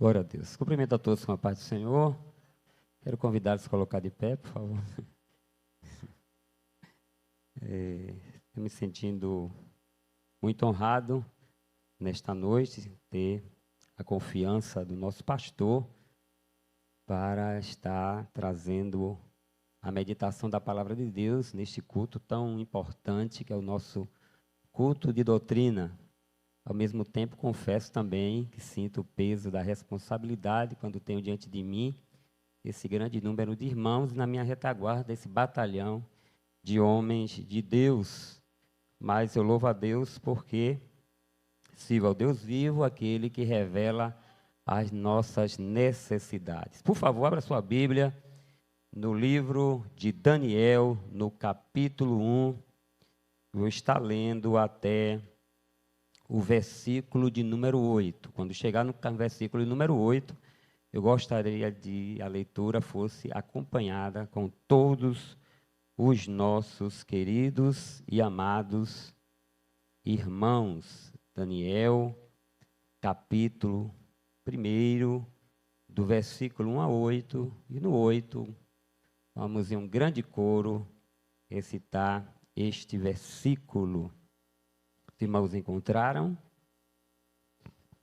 Glória a Deus. Cumprimento a todos com a paz do Senhor. Quero convidá-los a se colocar de pé, por favor. Estou me sentindo muito honrado nesta noite, ter a confiança do nosso pastor para estar trazendo a meditação da palavra de Deus neste culto tão importante que é o nosso culto de doutrina. Ao mesmo tempo, confesso também que sinto o peso da responsabilidade quando tenho diante de mim esse grande número de irmãos e na minha retaguarda esse batalhão de homens de Deus. Mas eu louvo a Deus porque sirvo ao Deus vivo, aquele que revela as nossas necessidades. Por favor, abra sua Bíblia no livro de Daniel, no capítulo 1. Vou estar lendo até o versículo de número 8. Quando chegar no versículo de número 8, eu gostaria de a leitura fosse acompanhada com todos os nossos queridos e amados irmãos. Daniel, capítulo 1, do versículo 1 a 8, e no 8, vamos em um grande coro recitar este versículo. Os irmãos encontraram?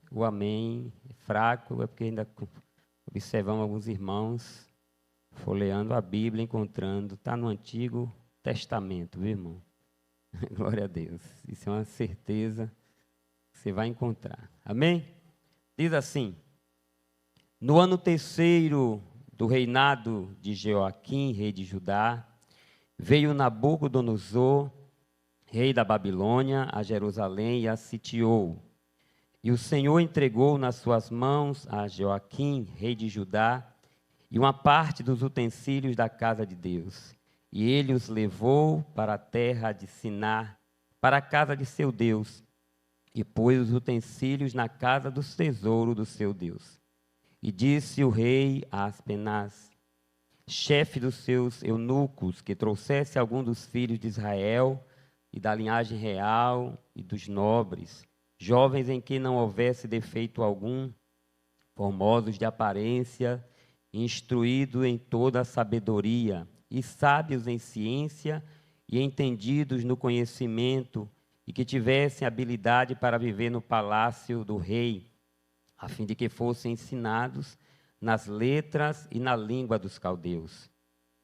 O amém é fraco, é porque ainda observamos alguns irmãos folheando a Bíblia, encontrando, está no Antigo Testamento, viu, irmão? Glória a Deus. Isso é uma certeza que você vai encontrar. Amém? Diz assim: no ano 3º do reinado de Jeoaquim, rei de Judá, veio Nabucodonosor, rei da Babilônia, a Jerusalém e a sitiou. E o Senhor entregou nas suas mãos a Jeoaquim, rei de Judá, e uma parte dos utensílios da casa de Deus. E ele os levou para a terra de Sinar, para a casa de seu Deus, e pôs os utensílios na casa do tesouro do seu Deus. E disse o rei a Aspenaz, chefe dos seus eunucos, que trouxesse algum dos filhos de Israel e da linhagem real e dos nobres, jovens em que não houvesse defeito algum, formosos de aparência, instruídos em toda a sabedoria, e sábios em ciência, e entendidos no conhecimento, e que tivessem habilidade para viver no palácio do rei, a fim de que fossem ensinados nas letras e na língua dos caldeus.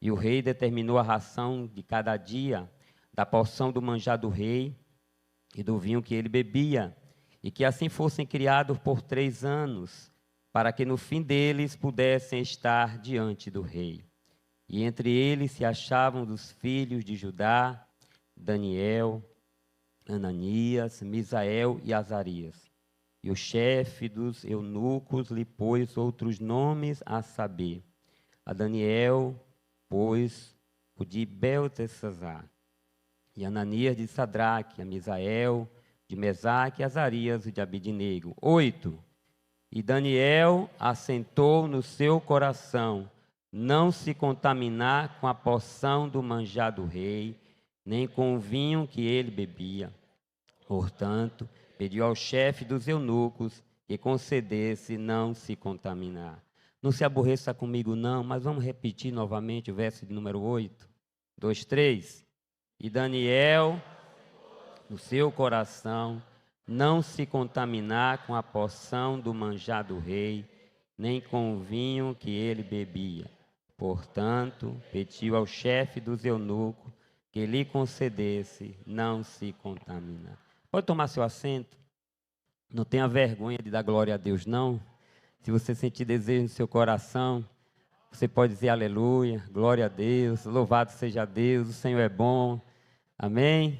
E o rei determinou a ração de cada dia, da porção do manjar do rei e do vinho que ele bebia, e que assim fossem criados por 3 anos, para que no fim deles pudessem estar diante do rei. E entre eles se achavam dos filhos de Judá, Daniel, Ananias, Misael e Azarias. E o chefe dos eunucos lhe pôs outros nomes, a saber, a Daniel pôs o de Beltesazar, e Ananias de Sadraque, a Misael de Mesaque, e Azarias de Abidnego. 8. E Daniel assentou no seu coração não se contaminar com a porção do manjar do rei, nem com o vinho que ele bebia. Portanto, pediu ao chefe dos eunucos que concedesse não se contaminar. Não se aborreça comigo não, mas vamos repetir novamente o verso de número 8. 2, 3. E Daniel, no seu coração, não se contaminar com a porção do manjar do rei, nem com o vinho que ele bebia. Portanto, pediu ao chefe dos eunucos que lhe concedesse não se contaminar. Pode tomar seu assento. Não tenha vergonha de dar glória a Deus, não. Se você sentir desejo no seu coração, você pode dizer aleluia, glória a Deus, louvado seja Deus, o Senhor é bom. Amém?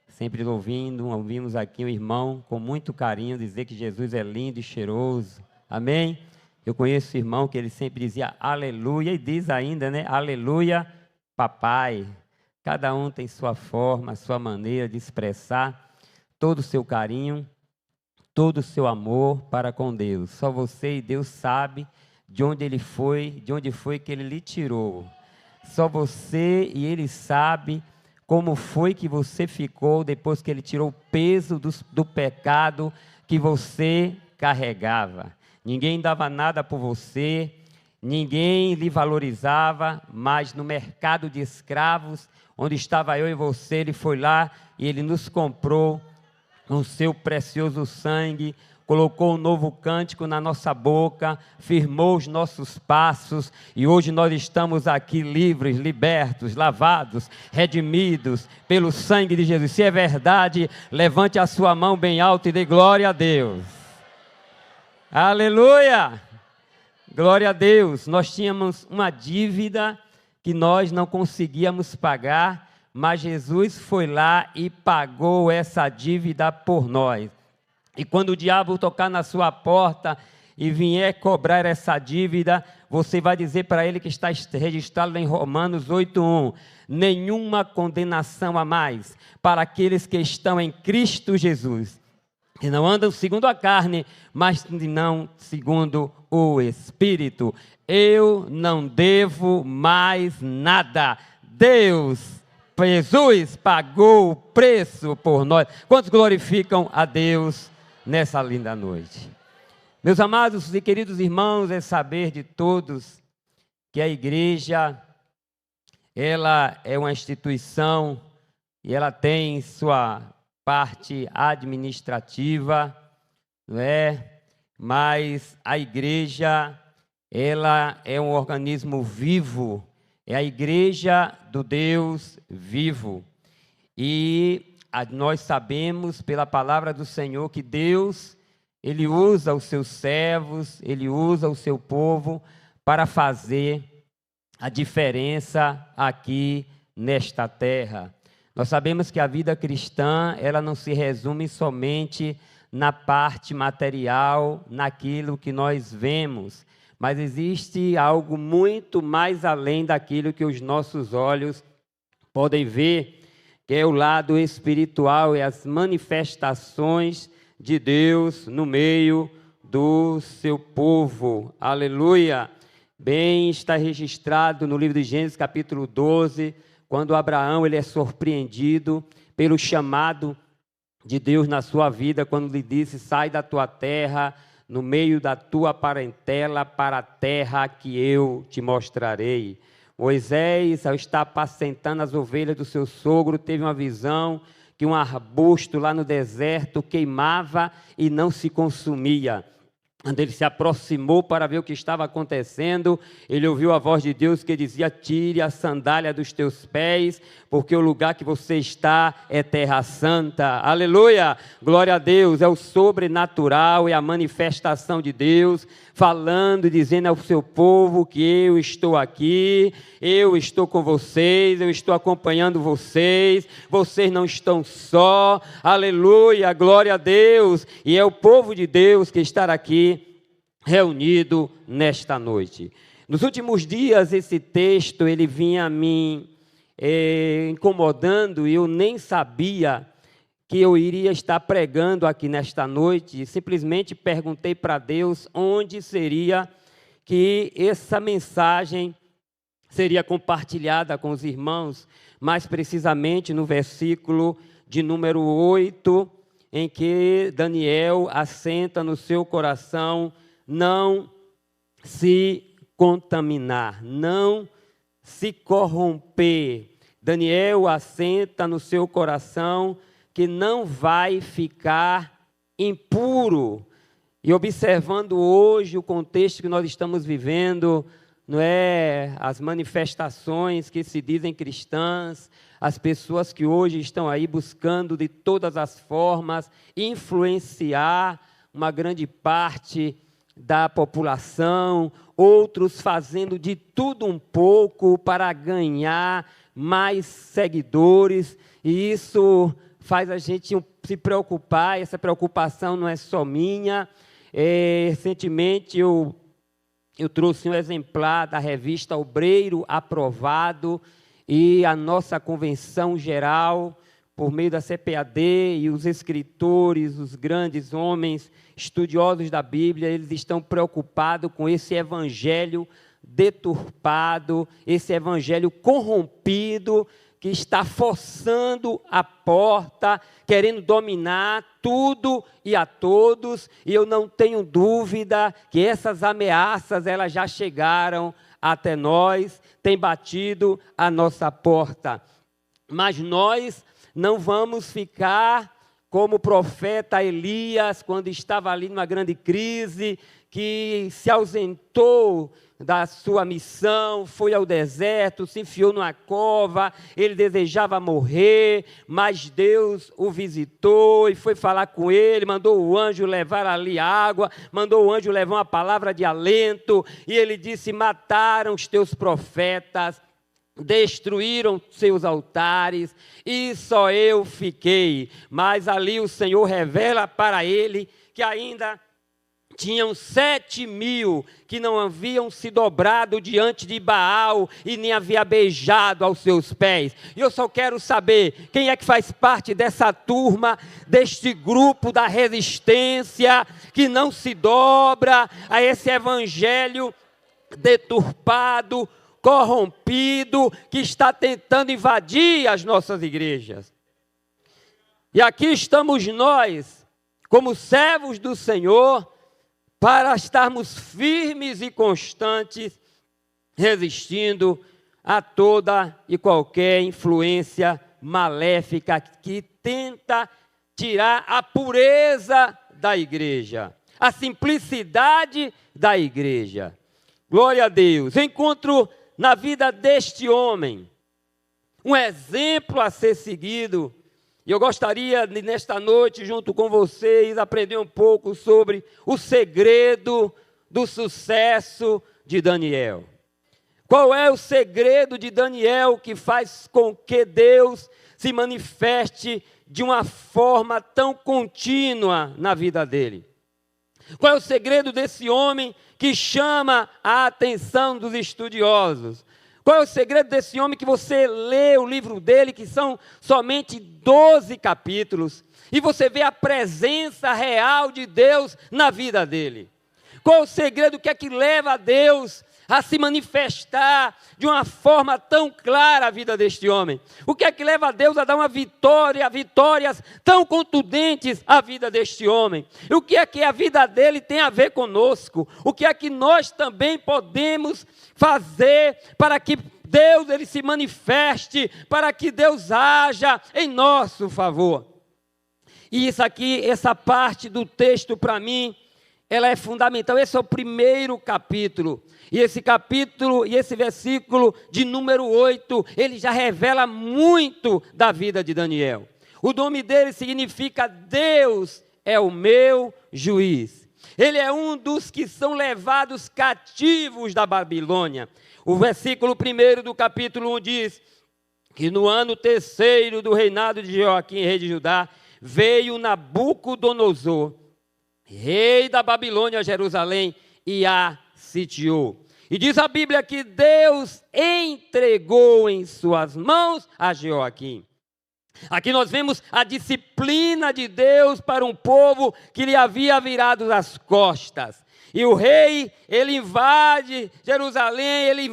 Sempre ouvimos aqui um irmão com muito carinho dizer que Jesus é lindo e cheiroso. Amém? Eu conheço um irmão que ele sempre dizia aleluia e diz ainda, né? Aleluia, papai. Cada um tem sua forma, sua maneira de expressar todo o seu carinho, todo o seu amor para com Deus. Só você e Deus sabe de onde foi que ele lhe tirou. Só você e ele sabe como foi que você ficou depois que ele tirou o peso do pecado que você carregava. ninguém dava nada por você, ninguém lhe valorizava, mas no mercado de escravos, onde estava eu e você, ele foi lá e ele nos comprou com o seu precioso sangue, colocou um novo cântico na nossa boca, firmou os nossos passos, e hoje nós estamos aqui livres, libertos, lavados, redimidos pelo sangue de Jesus. Se é verdade, levante a sua mão bem alta e dê glória a Deus. Aleluia! Glória a Deus. Nós tínhamos uma dívida que nós não conseguíamos pagar, mas Jesus foi lá e pagou essa dívida por nós. E quando o diabo tocar na sua porta e vier cobrar essa dívida, você vai dizer para ele que está registrado em Romanos 8:1, nenhuma condenação a mais para aqueles que estão em Cristo Jesus, que não andam segundo a carne, mas não segundo o Espírito. Eu não devo mais nada. Deus, Jesus pagou o preço por nós. Quantos glorificam a Deus nessa linda noite? Meus amados e queridos irmãos, é saber de todos que a igreja, ela é uma instituição e ela tem sua parte administrativa, não é? Mas a igreja, ela é um organismo vivo, é a igreja do Deus vivo. E nós sabemos pela palavra do Senhor que Deus, Ele usa os seus servos, Ele usa o seu povo para fazer a diferença aqui nesta terra. Nós sabemos que a vida cristã, ela não se resume somente na parte material, naquilo que nós vemos, mas existe algo muito mais além daquilo que os nossos olhos podem ver, que é o lado espiritual e as manifestações de Deus no meio do seu povo. Aleluia! Bem está registrado no livro de Gênesis, capítulo 12, quando Abraão ele é surpreendido pelo chamado de Deus na sua vida, quando lhe disse, sai da tua terra, no meio da tua parentela, para a terra que eu te mostrarei. Moisés, ao estar apacentando as ovelhas do seu sogro, teve uma visão que um arbusto lá no deserto queimava e não se consumia. Quando ele se aproximou para ver o que estava acontecendo, ele ouviu a voz de Deus que dizia, tire a sandália dos teus pés, porque o lugar que você está é terra santa. Aleluia! Glória a Deus! É o sobrenatural, é a manifestação de Deus, falando e dizendo ao seu povo que eu estou aqui, eu estou com vocês, eu estou acompanhando vocês, vocês não estão só. Aleluia! Glória a Deus! E é o povo de Deus que está aqui reunido nesta noite. Nos últimos dias, esse texto, ele vinha a mim incomodando, e eu nem sabia que eu iria estar pregando aqui nesta noite. Simplesmente perguntei para Deus onde seria que essa mensagem seria compartilhada com os irmãos, mais precisamente no versículo de número 8, em que Daniel assenta no seu coração não se contaminar, não se corromper. Daniel assenta no seu coração que não vai ficar impuro. E observando hoje o contexto que nós estamos vivendo, não é? As manifestações que se dizem cristãs, as pessoas que hoje estão aí buscando de todas as formas influenciar uma grande parte da população, outros fazendo de tudo um pouco para ganhar mais seguidores, e isso faz a gente se preocupar. Essa preocupação não é só minha. Recentemente eu trouxe um exemplar da revista Obreiro Aprovado, e a nossa convenção geral, por meio da CPAD e os escritores, os grandes homens estudiosos da Bíblia, eles estão preocupados com esse evangelho deturpado, esse evangelho corrompido que está forçando a porta, querendo dominar tudo e a todos, e eu não tenho dúvida que essas ameaças elas já chegaram até nós, têm batido a nossa porta. Mas nós não vamos ficar como o profeta Elias, quando estava ali numa grande crise, que se ausentou da sua missão, foi ao deserto, se enfiou numa cova, ele desejava morrer, mas Deus o visitou e foi falar com ele, mandou o anjo levar ali água, mandou o anjo levar uma palavra de alento, e ele disse: mataram os teus profetas, destruíram seus altares, e só eu fiquei. Mas ali o Senhor revela para ele que ainda tinham 7.000 que não haviam se dobrado diante de Baal e nem havia beijado aos seus pés. E eu só quero saber quem é que faz parte dessa turma, deste grupo da resistência, que não se dobra a esse evangelho deturpado, corrompido, que está tentando invadir as nossas igrejas. E aqui estamos nós, como servos do Senhor, para estarmos firmes e constantes, resistindo a toda e qualquer influência maléfica que tenta tirar a pureza da igreja, a simplicidade da igreja. Glória a Deus. Encontro na vida deste homem um exemplo a ser seguido. E eu gostaria, nesta noite, junto com vocês, aprender um pouco sobre o segredo do sucesso de Daniel. Qual é o segredo de Daniel que faz com que Deus se manifeste de uma forma tão contínua na vida dele? Qual é o segredo desse homem que chama a atenção dos estudiosos? Qual é o segredo desse homem que você lê o livro dele, que são somente 12 capítulos, e você vê a presença real de Deus na vida dele? Qual é o segredo que é que leva a Deus a se manifestar de uma forma tão clara a vida deste homem? O que é que leva a Deus a dar uma vitórias tão contundentes à vida deste homem? E o que é que a vida dele tem a ver conosco? O que é que nós também podemos fazer para que Deus ele se manifeste, para que Deus haja em nosso favor? E isso aqui, essa parte do texto para mim, ela é fundamental. Esse é o primeiro capítulo. E esse capítulo e esse versículo de número 8, ele já revela muito da vida de Daniel. O nome dele significa Deus é o meu juiz. Ele é um dos que são levados cativos da Babilônia. O versículo 1 do capítulo 1 diz que no ano 3º do reinado de Joaquim, rei de Judá, veio Nabucodonosor, rei da Babilônia, a Jerusalém, e a sitiou. E diz a Bíblia que Deus entregou em suas mãos a Joaquim. Aqui nós vemos a disciplina de Deus para um povo que lhe havia virado as costas. E o rei, ele invade Jerusalém, ele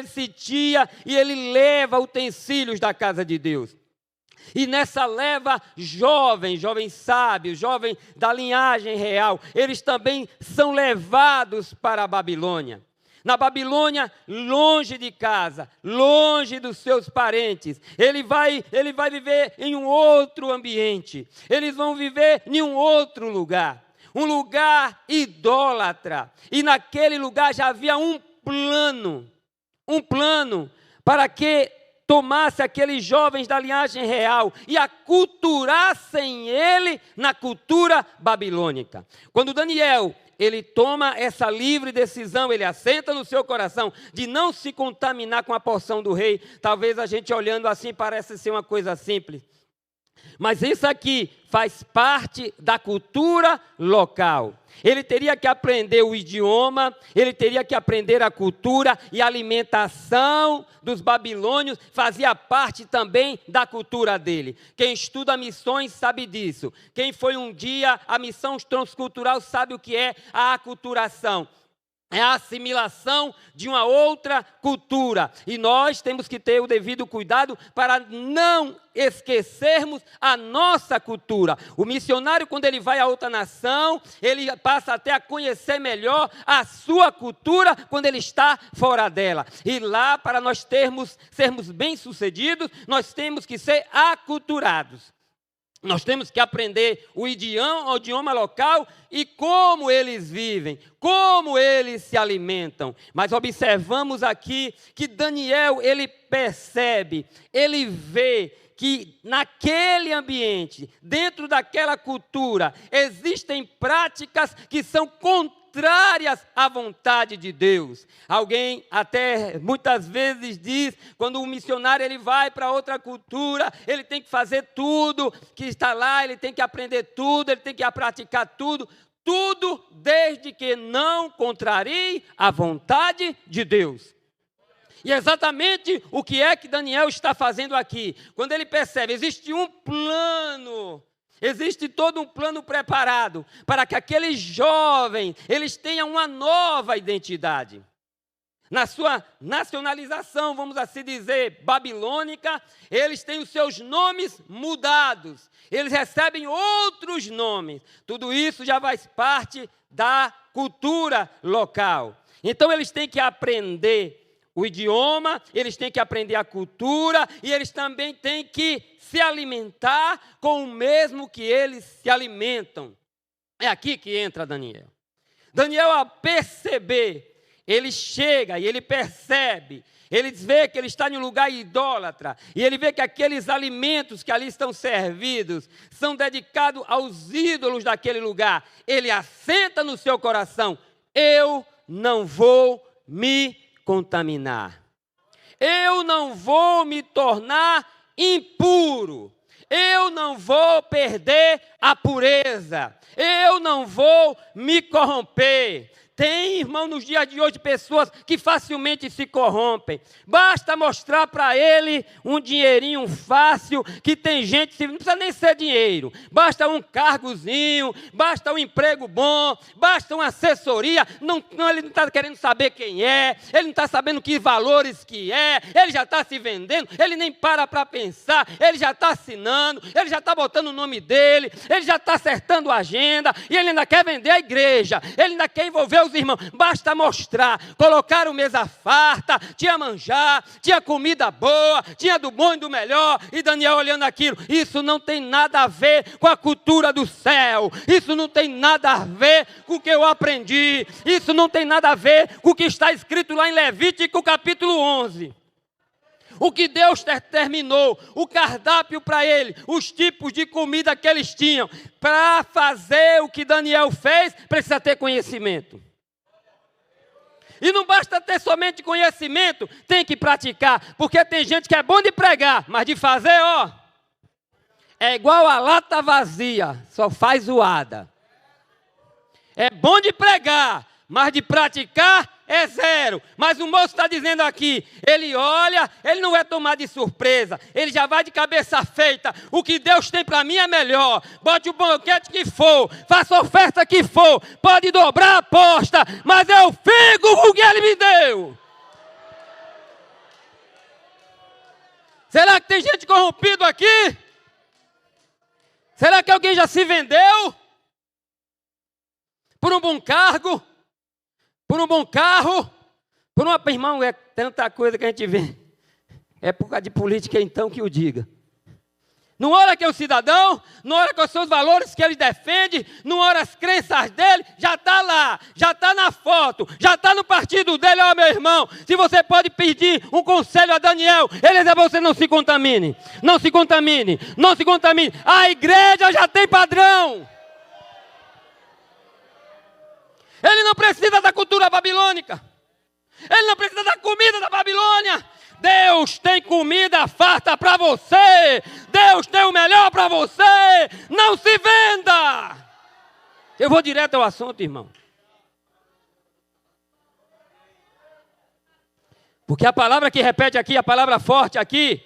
sitia e ele leva utensílios da casa de Deus. E nessa leva jovens sábios, jovens da linhagem real, eles também são levados para a Babilônia. Na Babilônia, longe de casa, longe dos seus parentes. Ele vai viver em um outro ambiente. Eles vão viver em um outro lugar. Um lugar idólatra. E naquele lugar já havia um plano para que tomasse aqueles jovens da linhagem real e aculturassem ele na cultura babilônica. Quando Daniel, ele toma essa livre decisão, ele assenta no seu coração de não se contaminar com a porção do rei. Talvez a gente olhando assim parece ser uma coisa simples. Mas isso aqui faz parte da cultura local. Ele teria que aprender o idioma, ele teria que aprender a cultura e a alimentação dos babilônios fazia parte também da cultura dele. Quem estuda missões sabe disso. Quem foi um dia à missão transcultural sabe o que é a aculturação. é a assimilação de uma outra cultura. E nós temos que ter o devido cuidado para não esquecermos a nossa cultura. O missionário, quando ele vai a outra nação, ele passa até a conhecer melhor a sua cultura quando ele está fora dela. E lá, para nós sermos bem-sucedidos, nós temos que ser aculturados. Nós temos que aprender o idioma local e como eles vivem, como eles se alimentam. Mas observamos aqui que Daniel, ele percebe, ele vê que naquele ambiente, dentro daquela cultura, existem práticas que são contrárias à vontade de Deus. Alguém até muitas vezes diz, quando um missionário ele vai para outra cultura, ele tem que fazer tudo que está lá, ele tem que aprender tudo, ele tem que praticar tudo, tudo desde que não contrarie a vontade de Deus. E exatamente o que é que Daniel está fazendo aqui. Quando ele percebe, existe um plano, existe todo um plano preparado para que aqueles jovens, eles tenham uma nova identidade. Na sua nacionalização, vamos assim dizer, babilônica, eles têm os seus nomes mudados. Eles recebem outros nomes. Tudo isso já faz parte da cultura local. Então eles têm que aprender o idioma, eles têm que aprender a cultura e eles também têm que se alimentar com o mesmo que eles se alimentam. É aqui que entra Daniel. Daniel, ao perceber, ele chega e ele percebe, ele vê que ele está em um lugar idólatra e ele vê que aqueles alimentos que ali estão servidos são dedicados aos ídolos daquele lugar. Ele assenta no seu coração: eu não vou me contaminar. Eu não vou me tornar impuro. Eu não vou perder a pureza. Eu não vou me corromper. Tem, irmão, nos dias de hoje, pessoas que facilmente se corrompem. Basta mostrar para ele um dinheirinho fácil, que tem gente, não precisa nem ser dinheiro. Basta um cargozinho, basta um emprego bom, basta uma assessoria. Ele não está querendo saber quem é, ele não está sabendo que valores que é, ele já está se vendendo, ele nem para pensar, ele já está assinando, ele já está botando o nome dele, ele já está acertando a agenda, e ele ainda quer vender a igreja, ele ainda quer envolver os irmãos. Basta mostrar, colocaram mesa farta, tinha manjar, tinha comida boa, tinha do bom e do melhor, e Daniel olhando aquilo. Isso não tem nada a ver com a cultura do céu, isso não tem nada a ver com o que eu aprendi, isso não tem nada a ver com o que está escrito lá em Levítico capítulo 11. O que Deus determinou, o cardápio para ele, os tipos de comida que eles tinham. Para fazer o que Daniel fez, precisa ter conhecimento. E não basta ter somente conhecimento, tem que praticar. Porque tem gente que é bom de pregar, mas de fazer, é igual a lata vazia, só faz zoada. É bom de pregar, mas de praticar é zero. Mas o moço está dizendo aqui, ele olha, ele não é tomado de surpresa, ele já vai de cabeça feita. O que Deus tem para mim é melhor. Bote o banquete que for, faça a oferta que for, pode dobrar a aposta, mas eu fico com o que ele me deu. Será que tem gente corrompida aqui? Será que alguém já se vendeu por um bom cargo, por um bom carro, por uma... Irmão, é tanta coisa que a gente vê. É por causa de política, então, que o diga. Não ora que é o cidadão, não ora com os seus valores que ele defende, não ora as crenças dele, já está lá, já está na foto, já está no partido dele. Meu irmão, se você pode pedir um conselho a Daniel, ele diz a você: não se contamine, não se contamine, não se contamine. A igreja já tem padrão. Ele não precisa da cultura babilônica. Ele não precisa da comida da Babilônia. Deus tem comida farta para você. Deus tem o melhor para você. Não se venda. Eu vou direto ao assunto, irmão. Porque a palavra que repete aqui, a palavra forte aqui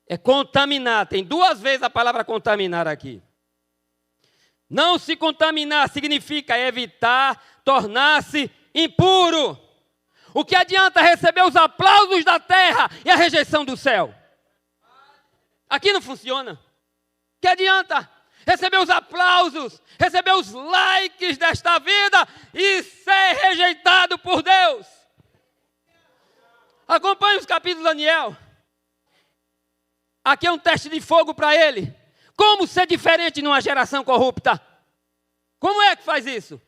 é contaminar. Tem duas vezes a palavra contaminar aqui. Não se contaminar significa evitar tornar-se impuro. O que adianta receber os aplausos da terra e a rejeição do céu? Aqui não funciona. O que adianta receber os aplausos, receber os likes desta vida e ser rejeitado por Deus? Acompanhe os capítulos de Daniel. Aqui é um teste de fogo para ele. Como ser diferente numa geração corrupta? Como é que faz isso?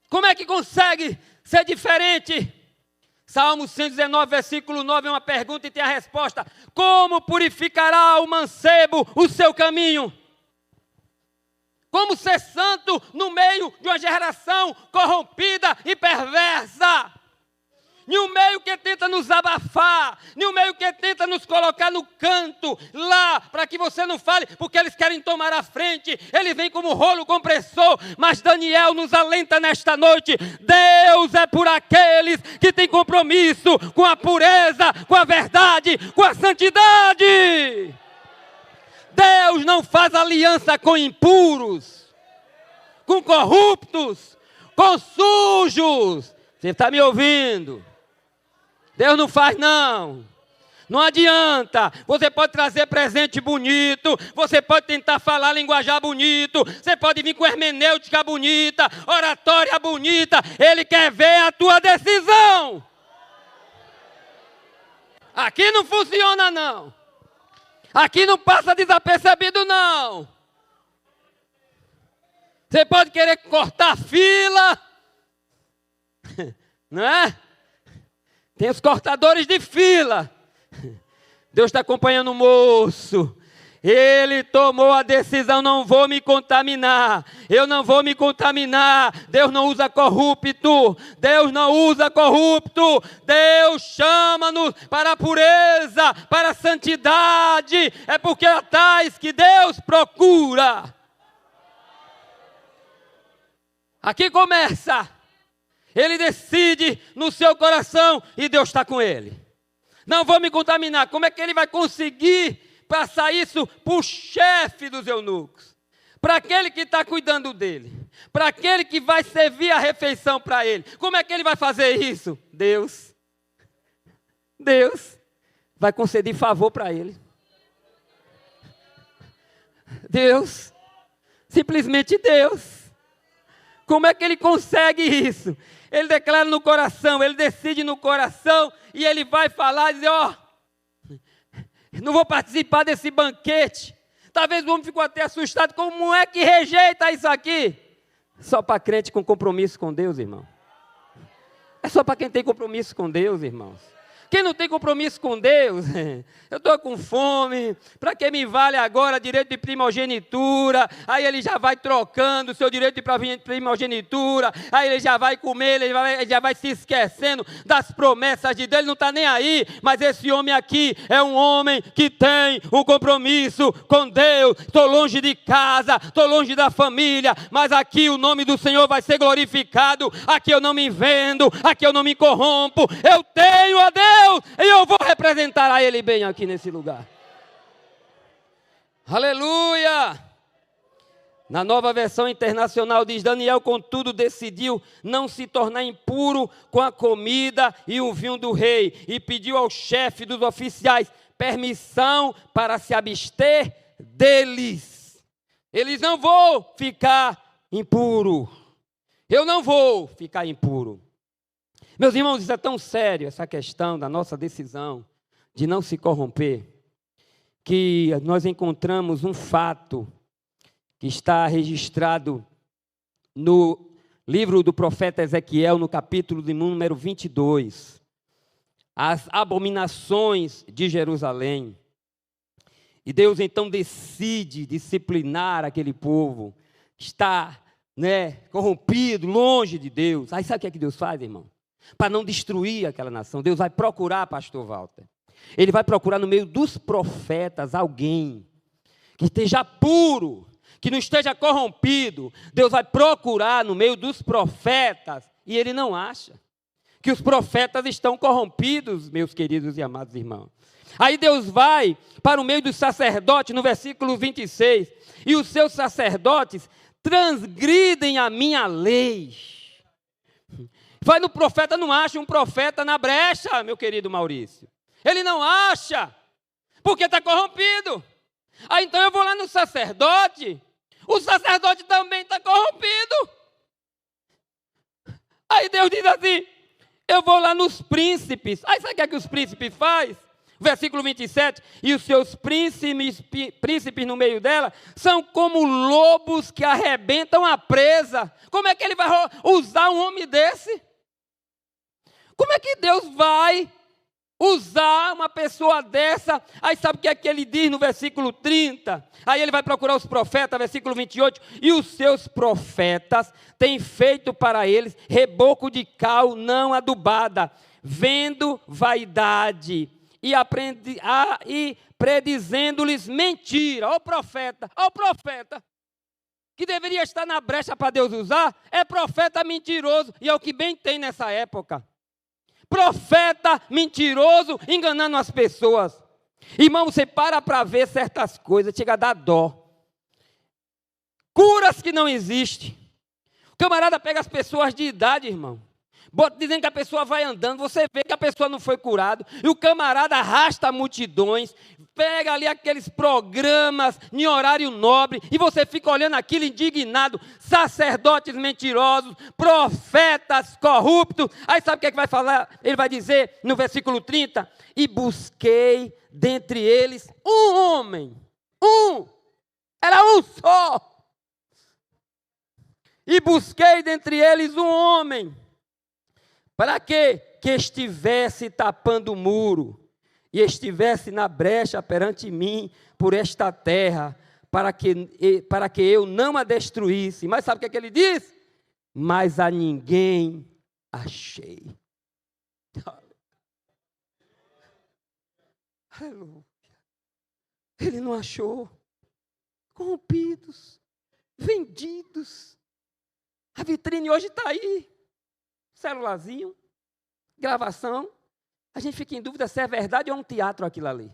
Como é que consegue ser diferente? Salmo 119, versículo 9 é uma pergunta e tem a resposta. Como purificará o mancebo o seu caminho? Como ser santo no meio de uma geração corrompida e perversa? Em um meio que tenta nos abafar, em um meio que tenta nos colocar no canto, lá, para que você não fale, porque eles querem tomar a frente, ele vem como rolo compressor, mas Daniel nos alenta nesta noite, Deus é por aqueles que têm compromisso com a pureza, com a verdade, com a santidade. Deus não faz aliança com impuros, com corruptos, com sujos. Você está me ouvindo? Deus não faz não. Não adianta. Você pode trazer presente bonito, você pode tentar falar linguajar bonito, você pode vir com hermenêutica bonita, oratória bonita. Ele quer ver a tua decisão. Aqui não funciona não. Aqui não passa desapercebido não. Você pode querer cortar fila, não é? Tem os cortadores de fila. Deus está acompanhando o moço. Ele tomou a decisão, não vou me contaminar. Eu não vou me contaminar. Deus não usa corrupto. Deus não usa corrupto. Deus chama-nos para a pureza, para a santidade. É porque é tais que Deus procura. Aqui começa. Ele decide no seu coração e Deus está com ele. Não vou me contaminar. Como é que ele vai conseguir passar isso para o chefe dos eunucos? Para aquele que está cuidando dele? Para aquele que vai servir a refeição para ele? Como é que ele vai fazer isso? Deus vai conceder favor para ele. Deus, simplesmente Deus. Como é que ele consegue isso? Ele declara no coração, ele decide no coração e ele vai falar e dizer, não vou participar desse banquete. Talvez o homem ficou até assustado, como é que rejeita isso aqui? Só para crente com compromisso com Deus, irmão. É só para quem tem compromisso com Deus, irmãos. Quem não tem compromisso com Deus, eu estou com fome, para que me vale agora direito de primogenitura? Aí ele já vai trocando o seu direito de primogenitura, aí ele já vai comer, ele já vai se esquecendo das promessas de Deus, ele não está nem aí, mas esse homem aqui é um homem que tem um compromisso com Deus. Estou longe de casa, estou longe da família, mas aqui o nome do Senhor vai ser glorificado, aqui eu não me vendo, aqui eu não me corrompo, eu tenho a Deus. E eu vou representar a Ele bem aqui nesse lugar. Aleluia! Na Nova Versão Internacional diz, Daniel, contudo, decidiu não se tornar impuro com a comida e o vinho do rei, e pediu ao chefe dos oficiais permissão para se abster deles. Eles não vão ficar impuro. Eu não vou ficar impuro. Meus irmãos, isso é tão sério, essa questão da nossa decisão de não se corromper, que nós encontramos um fato que está registrado no livro do profeta Ezequiel, no capítulo de número 22. As abominações de Jerusalém. E Deus então decide disciplinar aquele povo que está, corrompido, longe de Deus. Aí sabe o que é que Deus faz, irmão? Para não destruir aquela nação, Deus vai procurar, pastor Walter. Ele vai procurar no meio dos profetas alguém que esteja puro, que não esteja corrompido. Deus vai procurar no meio dos profetas e ele não acha que os profetas estão corrompidos, meus queridos e amados irmãos. Aí Deus vai para o meio dos sacerdotes, no versículo 26, e os seus sacerdotes transgridem a minha lei. Vai no profeta, não acha um profeta na brecha, meu querido Maurício. Ele não acha, porque está corrompido. Aí então eu vou lá no sacerdote, o sacerdote também está corrompido. Aí Deus diz assim, eu vou lá nos príncipes. Aí sabe o que os príncipes fazem? Versículo 27, e os seus príncipes no meio dela, são como lobos que arrebentam a presa. Como é que ele vai usar um homem desse? Como é que Deus vai usar uma pessoa dessa? Aí sabe o que é que ele diz no versículo 30? Aí ele vai procurar os profetas, versículo 28. E os seus profetas têm feito para eles reboco de cal não adubada, vendo vaidade e predizendo-lhes mentira. Ó profeta, que deveria estar na brecha para Deus usar, é profeta mentiroso, e é o que bem tem nessa época. Profeta mentiroso, enganando as pessoas. Irmão, você para ver certas coisas, chega a dar dó. Curas que não existem. O camarada pega as pessoas de idade, irmão, dizendo que a pessoa vai andando, você vê que a pessoa não foi curada, e o camarada arrasta multidões, pega ali aqueles programas em horário nobre, e você fica olhando aquilo indignado, sacerdotes mentirosos, profetas corruptos. Aí sabe o que é que vai falar? Ele vai dizer no versículo 30, e busquei dentre eles um homem, era um só, e busquei dentre eles um homem, para quê? Que estivesse tapando o muro, e estivesse na brecha perante mim, por esta terra, para que eu não a destruísse. Mas sabe o que ele diz? Mas a ninguém achei. Aleluia. Ele não achou. Corrompidos, vendidos. A vitrine hoje está aí. Celulazinho, gravação. A gente fica em dúvida se é verdade ou é um teatro aquilo ali.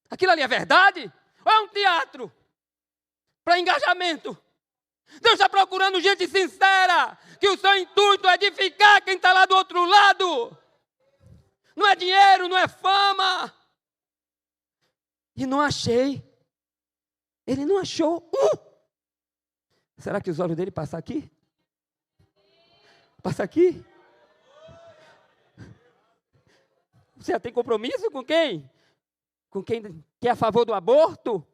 Aquilo ali é verdade ou é um teatro? Para engajamento. Deus está procurando gente sincera, que o seu intuito é edificar quem está lá do outro lado. Não é dinheiro, não é fama. E não achei. Ele não achou. Será que os olhos dele passam aqui? Passa aqui? Você já tem compromisso com quem? Com quem é a favor do aborto?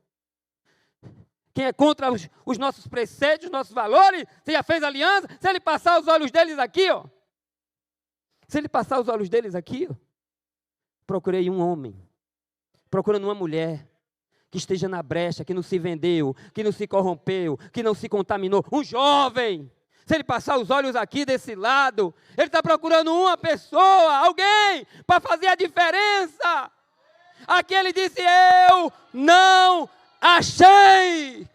Quem é contra os nossos preceitos, os nossos valores? Você já fez aliança? Se ele passar os olhos deles aqui, ó. Se ele passar os olhos deles aqui, ó. Procurei um homem. Procurando uma mulher que esteja na brecha, que não se vendeu, que não se corrompeu, que não se contaminou. Um jovem. Se ele passar os olhos aqui desse lado, ele está procurando uma pessoa, alguém, para fazer a diferença. Aqui ele disse, eu não achei.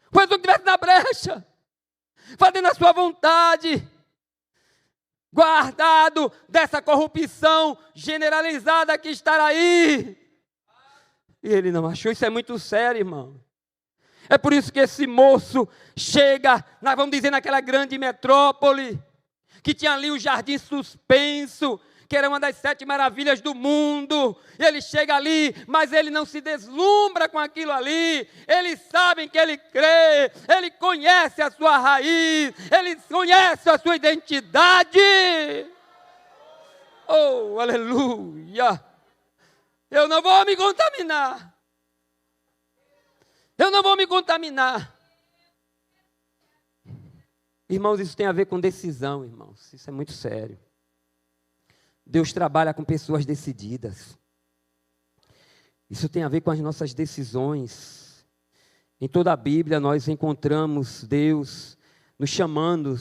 Foi tu que estivesse na brecha, fazendo a sua vontade, guardado dessa corrupção generalizada que está aí. E ele não achou. Isso é muito sério, irmão. É por isso que esse moço chega, nós vamos dizer, naquela grande metrópole, que tinha ali o jardim suspenso, que era uma das 7 maravilhas do mundo. Ele chega ali, mas ele não se deslumbra com aquilo ali. Eles sabem que ele crê, ele conhece a sua raiz, ele conhece a sua identidade. Oh, aleluia! Eu não vou me contaminar. Eu não vou me contaminar. Irmãos, isso tem a ver com decisão, irmãos. Isso é muito sério. Deus trabalha com pessoas decididas. Isso tem a ver com as nossas decisões. Em toda a Bíblia nós encontramos Deus nos chamando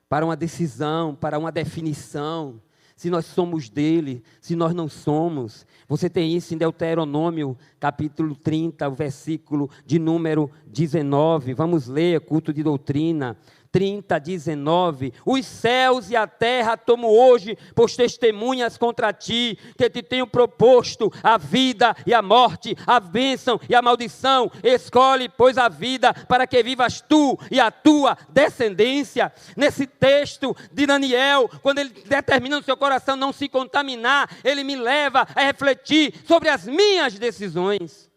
para uma decisão, para uma definição. Se nós somos dele, se nós não somos. Você tem isso em Deuteronômio, capítulo 30, o versículo de número 19. Vamos ler, culto de doutrina. 30:19. Os céus e a terra tomo hoje por testemunhas contra ti, que te tenho proposto a vida e a morte, a bênção e a maldição. Escolhe, pois, a vida para que vivas tu e a tua descendência. Nesse texto de Daniel, quando ele determina no seu coração não se contaminar, ele me leva a refletir sobre as minhas decisões.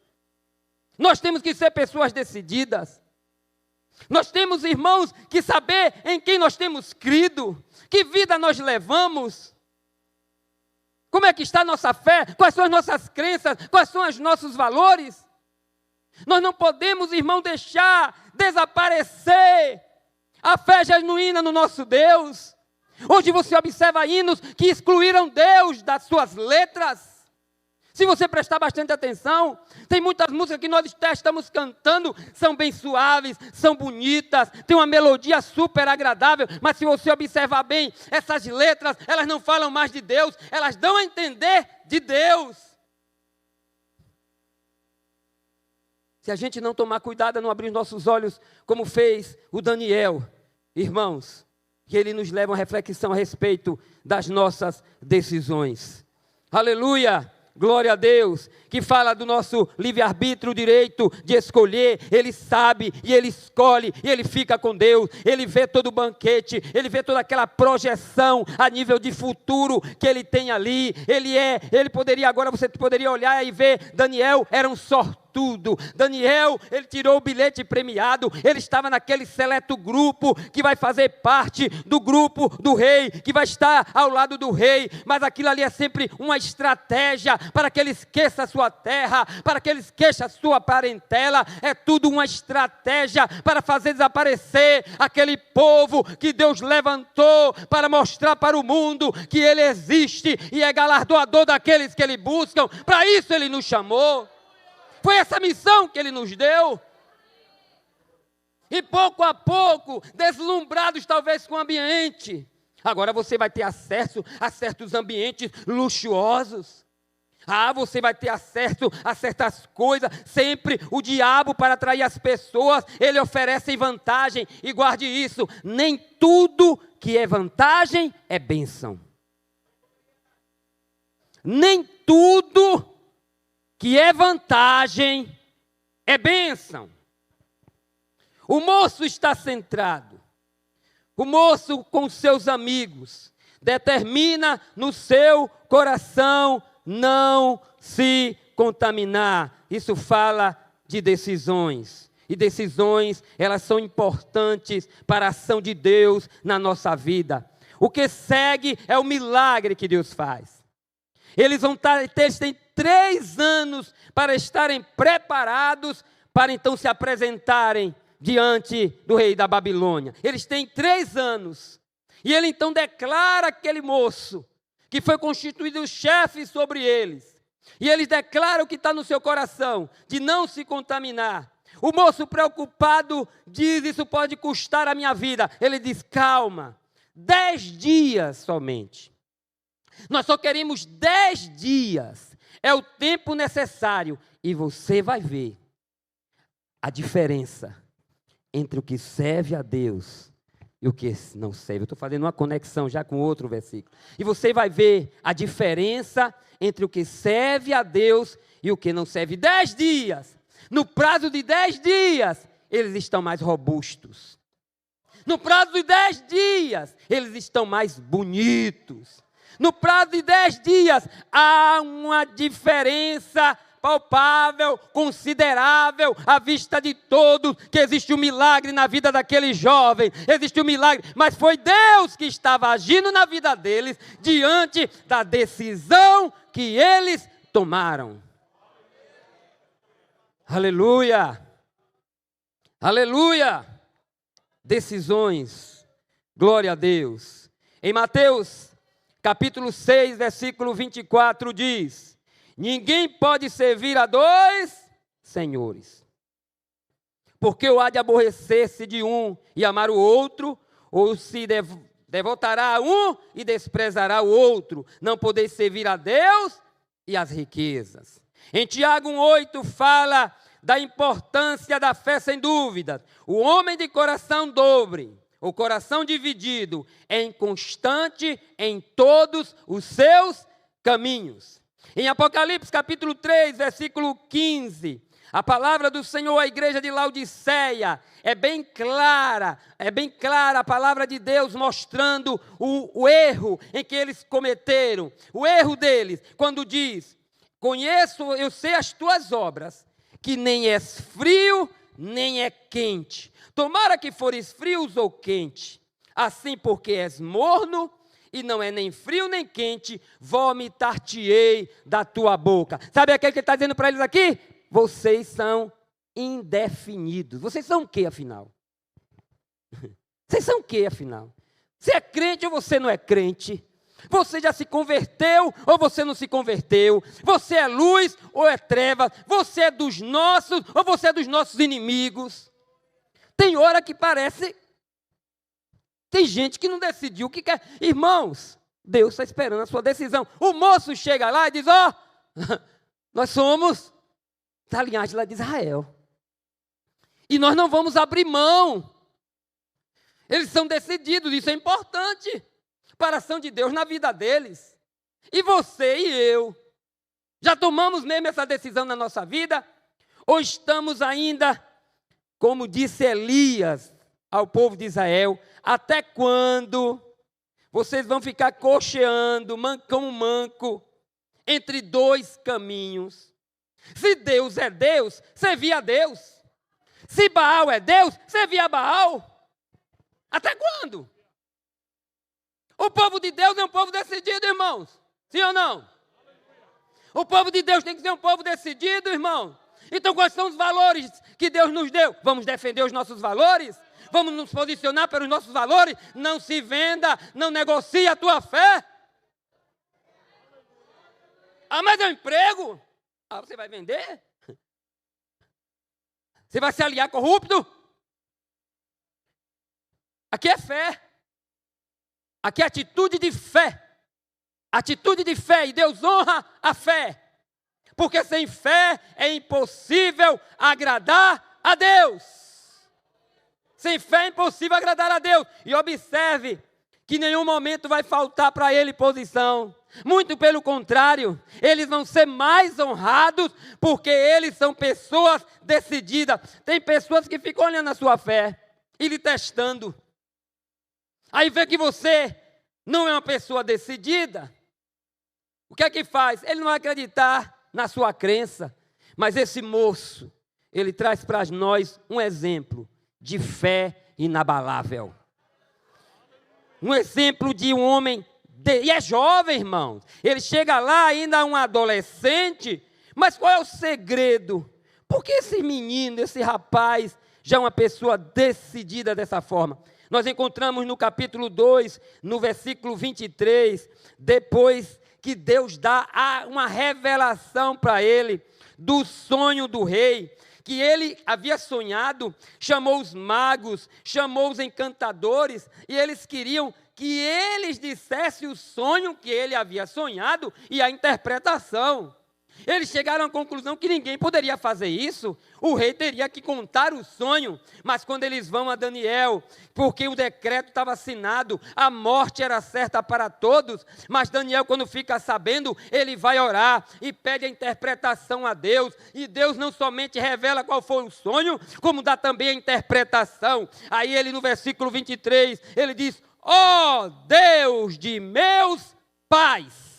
Nós temos que ser pessoas decididas. Nós temos, irmãos, que saber em quem nós temos crido, que vida nós levamos, como é que está a nossa fé, quais são as nossas crenças, quais são os nossos valores. Nós não podemos, irmão, deixar desaparecer a fé genuína no nosso Deus. Hoje você observa hinos que excluíram Deus das suas letras. Se você prestar bastante atenção, tem muitas músicas que nós estamos cantando, são bem suaves, são bonitas, tem uma melodia super agradável, mas se você observar bem, essas letras, elas não falam mais de Deus, elas dão a entender de Deus. Se a gente não tomar cuidado, não abrir nossos olhos, como fez o Daniel, irmãos, que ele nos leva a uma reflexão a respeito das nossas decisões. Aleluia! Glória a Deus, que fala do nosso livre-arbítrio, o direito de escolher. Ele sabe e ele escolhe e ele fica com Deus. Ele vê todo o banquete, ele vê toda aquela projeção a nível de futuro que ele tem ali. Ele poderia, agora você poderia olhar e ver, Daniel era um sortudo. Daniel, ele tirou o bilhete premiado, ele estava naquele seleto grupo que vai fazer parte do grupo do rei, que vai estar ao lado do rei, mas aquilo ali é sempre uma estratégia para que ele esqueça a sua terra, para que ele esqueça a sua parentela, é tudo uma estratégia para fazer desaparecer aquele povo que Deus levantou para mostrar para o mundo que ele existe e é galardoador daqueles que ele buscam. Para isso ele nos chamou. Foi essa missão que ele nos deu. E pouco a pouco, deslumbrados talvez com o ambiente, agora você vai ter acesso a certos ambientes luxuosos. Você vai ter acesso a certas coisas. Sempre o diabo, para atrair as pessoas, ele oferece vantagem. E guarde isso, nem tudo que é vantagem é bênção. Nem tudo que é vantagem é bênção. O moço está centrado. O moço com seus amigos determina no seu coração não se contaminar. Isso fala de decisões. E decisões, elas são importantes para a ação de Deus na nossa vida. O que segue é o milagre que Deus faz. Eles têm 3 anos para estarem preparados para então se apresentarem diante do rei da Babilônia. Eles têm 3 anos. E ele então declara aquele moço, que foi constituído chefe sobre eles. E eles declaram o que está no seu coração, de não se contaminar. O moço preocupado diz, isso pode custar a minha vida. Ele diz, calma, 10 dias somente. Nós só queremos 10 dias. É o tempo necessário. E você vai ver a diferença entre o que serve a Deus e o que não serve. Eu estou fazendo uma conexão já com outro versículo. E você vai ver a diferença entre o que serve a Deus e o que não serve. 10 dias. No prazo de 10 dias, eles estão mais robustos. No prazo de 10 dias, eles estão mais bonitos. No prazo de 10 dias, há uma diferença palpável, considerável, à vista de todos, que existe um milagre na vida daquele jovem, existe um milagre, mas foi Deus que estava agindo na vida deles, diante da decisão que eles tomaram. Aleluia! Aleluia! Decisões, glória a Deus. Em Mateus capítulo 6, versículo 24 diz, ninguém pode servir a 2 senhores, porque ou há de aborrecer-se de um e amar o outro, ou se devotará a um e desprezará o outro. Não podeis servir a Deus e as riquezas. Em Tiago 1,8 fala da importância da fé sem dúvida. O homem de coração dobre, o coração dividido, é inconstante em todos os seus caminhos. Em Apocalipse capítulo 3, versículo 15, a palavra do Senhor à igreja de Laodiceia é bem clara a palavra de Deus mostrando o erro em que eles cometeram, o erro deles, quando diz: eu sei as tuas obras, que nem és frio, nem é quente. Tomara que fores frios ou quente, assim porque és morno, e não é nem frio nem quente, vomitar-te-ei da tua boca. Sabe aquele que está dizendo para eles aqui? Vocês são indefinidos. Vocês são o que, afinal? Vocês são o que, afinal? Você é crente ou você não é crente? Você já se converteu ou você não se converteu? Você é luz ou é trevas? Você é dos nossos ou você é dos nossos inimigos? Tem hora que parece... Tem gente que não decidiu o que quer. Irmãos, Deus está esperando a sua decisão. O moço chega lá e diz: nós somos da linhagem lá de Israel. E nós não vamos abrir mão. Eles são decididos, isso é importante para a ação de Deus na vida deles. E você e eu, já tomamos mesmo essa decisão na nossa vida? Ou estamos ainda, como disse Elias ao povo de Israel, até quando vocês vão ficar cocheando, como manco, entre dois caminhos? Se Deus é Deus, servia a Deus. Se Baal é Deus, servia a Baal. Até quando? O povo de Deus é um povo decidido, irmãos. Sim ou não? O povo de Deus tem que ser um povo decidido, irmão. Então, quais são os valores que Deus nos deu? Vamos defender os nossos valores? Vamos nos posicionar pelos nossos valores? Não se venda, não negocie a tua fé. Mas é um emprego. Você vai vender? Você vai se aliar corrupto? Aqui é fé. Aqui é atitude de fé. Atitude de fé. E Deus honra a fé. Porque sem fé é impossível agradar a Deus. Sem fé é impossível agradar a Deus. E observe que em nenhum momento vai faltar para ele posição. Muito pelo contrário, eles vão ser mais honrados porque eles são pessoas decididas. Tem pessoas que ficam olhando a sua fé e lhe testando. Aí vê que você não é uma pessoa decidida. O que é que faz? Ele não vai acreditar na sua crença. Mas esse moço, ele traz para nós um exemplo de fé inabalável. Um exemplo de um homem, e é jovem, irmãos. Ele chega lá ainda um adolescente, mas qual é o segredo? Por que esse menino, esse rapaz, já é uma pessoa decidida dessa forma? Nós encontramos no capítulo 2, no versículo 23, depois que Deus dá uma revelação para ele do sonho do rei, que ele havia sonhado, chamou os magos, chamou os encantadores, e eles queriam que eles dissessem o sonho que ele havia sonhado e a interpretação. Eles chegaram à conclusão que ninguém poderia fazer isso, o rei teria que contar o sonho. Mas quando eles vão a Daniel, porque o decreto estava assinado, a morte era certa para todos, mas Daniel, quando fica sabendo, ele vai orar e pede a interpretação a Deus, e Deus não somente revela qual foi o sonho, como dá também a interpretação. Aí ele, no versículo 23, ele diz: ó Deus de meus pais.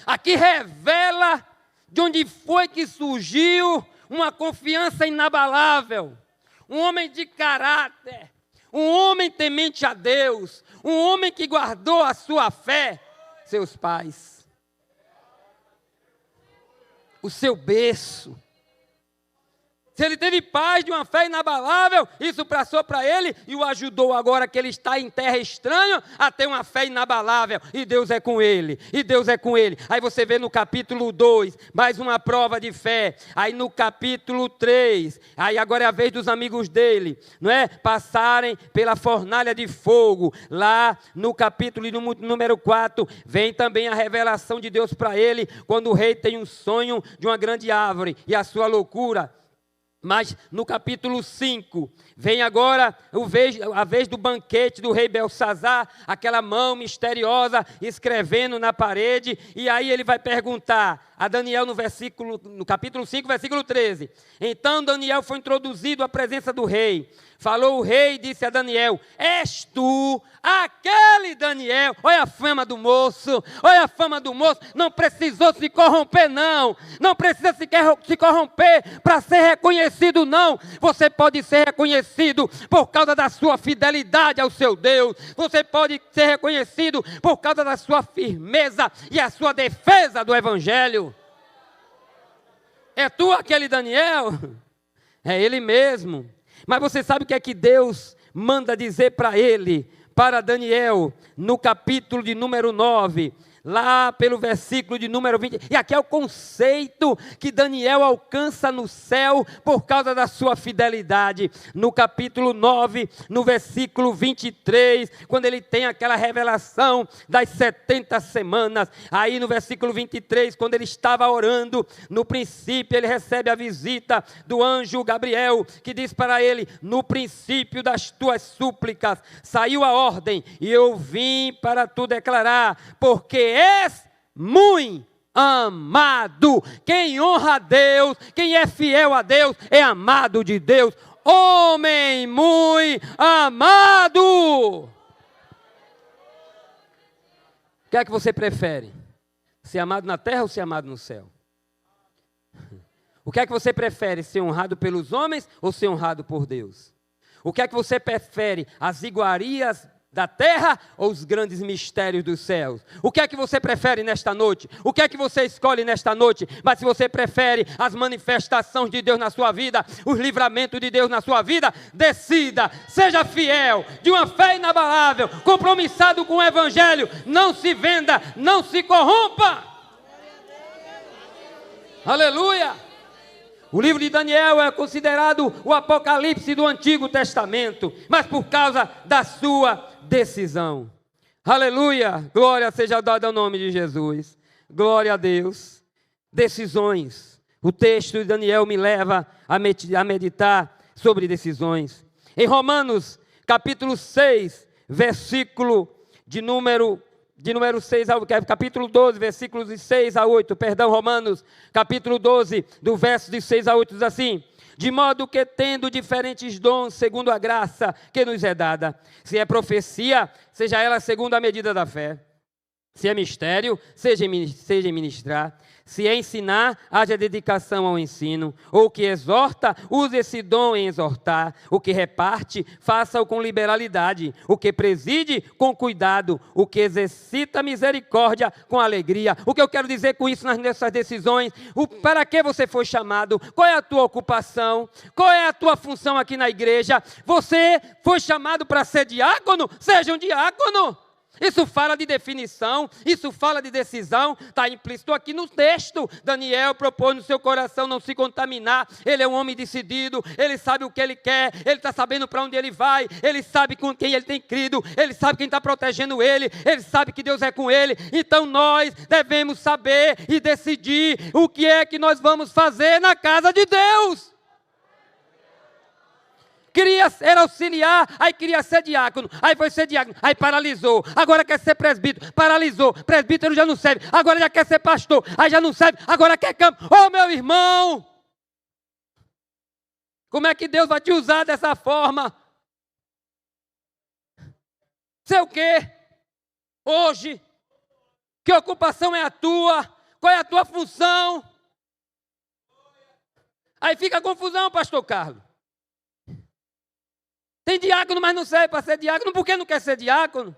Aqui revela de onde foi que surgiu uma confiança inabalável. Um homem de caráter, um homem temente a Deus, um homem que guardou a sua fé, seus pais. O seu berço. Se ele teve paz de uma fé inabalável, isso passou para ele e o ajudou agora que ele está em terra estranha a ter uma fé inabalável. E Deus é com ele, e Deus é com ele. Aí você vê no capítulo 2, mais uma prova de fé. Aí no capítulo 3, aí agora é a vez dos amigos dele, não é? Passarem pela fornalha de fogo. Lá no capítulo número 4, vem também a revelação de Deus para ele, quando o rei tem um sonho de uma grande árvore e a sua loucura. Mas no capítulo 5, vem agora a vez do banquete do rei Belsazar, aquela mão misteriosa escrevendo na parede, e aí ele vai perguntar a Daniel no capítulo 5, versículo 13. Então Daniel foi introduzido à presença do rei. Falou o rei e disse a Daniel: és tu aquele Daniel? Olha a fama do moço, olha a fama do moço. Não precisou se corromper, não. Não precisa se corromper para ser reconhecido, não. Você pode ser reconhecido por causa da sua fidelidade ao seu Deus. Você pode ser reconhecido por causa da sua firmeza e a sua defesa do Evangelho. É tu aquele Daniel? É ele mesmo. Mas você sabe o que é que Deus manda dizer para ele, para Daniel, no capítulo de número 9, lá pelo versículo de número 20, e aqui é o conceito que Daniel alcança no céu por causa da sua fidelidade. No capítulo 9, no versículo 23, quando ele tem aquela revelação das 70 semanas, aí no versículo 23, quando ele estava orando, no princípio ele recebe a visita do anjo Gabriel, que diz para ele: no princípio das tuas súplicas saiu a ordem, e eu vim para tu declarar, porque és muito amado. Quem honra a Deus, quem é fiel a Deus, é amado de Deus. Homem muito amado. O que é que você prefere? Ser amado na terra ou ser amado no céu? O que é que você prefere? Ser honrado pelos homens ou ser honrado por Deus? O que é que você prefere? As iguarias da terra ou os grandes mistérios dos céus? O que é que você prefere nesta noite? O que é que você escolhe nesta noite? Mas se você prefere as manifestações de Deus na sua vida, os livramentos de Deus na sua vida, decida, seja fiel, de uma fé inabalável, compromissado com o Evangelho, não se venda, não se corrompa. Aleluia! O livro de Daniel é considerado o Apocalipse do Antigo Testamento, mas por causa da sua decisão. Aleluia! Glória seja dada ao nome de Jesus. Glória a Deus. Decisões. O texto de Daniel me leva a meditar sobre decisões. Em Romanos, capítulo 6, versículo de número 6, capítulo 12, versículos de 6 a 8, Romanos, capítulo 12, do verso de 6 a 8, diz assim: de modo que tendo diferentes dons, segundo a graça que nos é dada, se é profecia, seja ela segundo a medida da fé, se é mistério, seja ministrar, se é ensinar, haja dedicação ao ensino, ou o que exorta, use esse dom em exortar, o que reparte, faça-o com liberalidade, o que preside, com cuidado, o que exercita misericórdia, com alegria. O que eu quero dizer com isso nessas decisões? Para que você foi chamado? Qual é a tua ocupação? Qual é a tua função aqui na igreja? Você foi chamado para ser diácono? Seja um diácono. Isso fala de definição, isso fala de decisão, está implícito aqui no texto. Daniel propôs no seu coração não se contaminar, ele é um homem decidido, ele sabe o que ele quer, ele está sabendo para onde ele vai, ele sabe com quem ele tem crido, ele sabe quem está protegendo ele sabe que Deus é com ele. Então nós devemos saber e decidir o que é que nós vamos fazer na casa de Deus. Queria ser auxiliar, aí queria ser diácono, aí foi ser diácono, aí paralisou, agora quer ser presbítero, paralisou, presbítero já não serve, agora já quer ser pastor, aí já não serve, agora quer campo. Ô meu irmão, como é que Deus vai te usar dessa forma? Sei o quê? Hoje, que ocupação é a tua? Qual é a tua função? Aí fica a confusão, pastor Carlos. Tem diácono, mas não serve para ser diácono. Por que não quer ser diácono?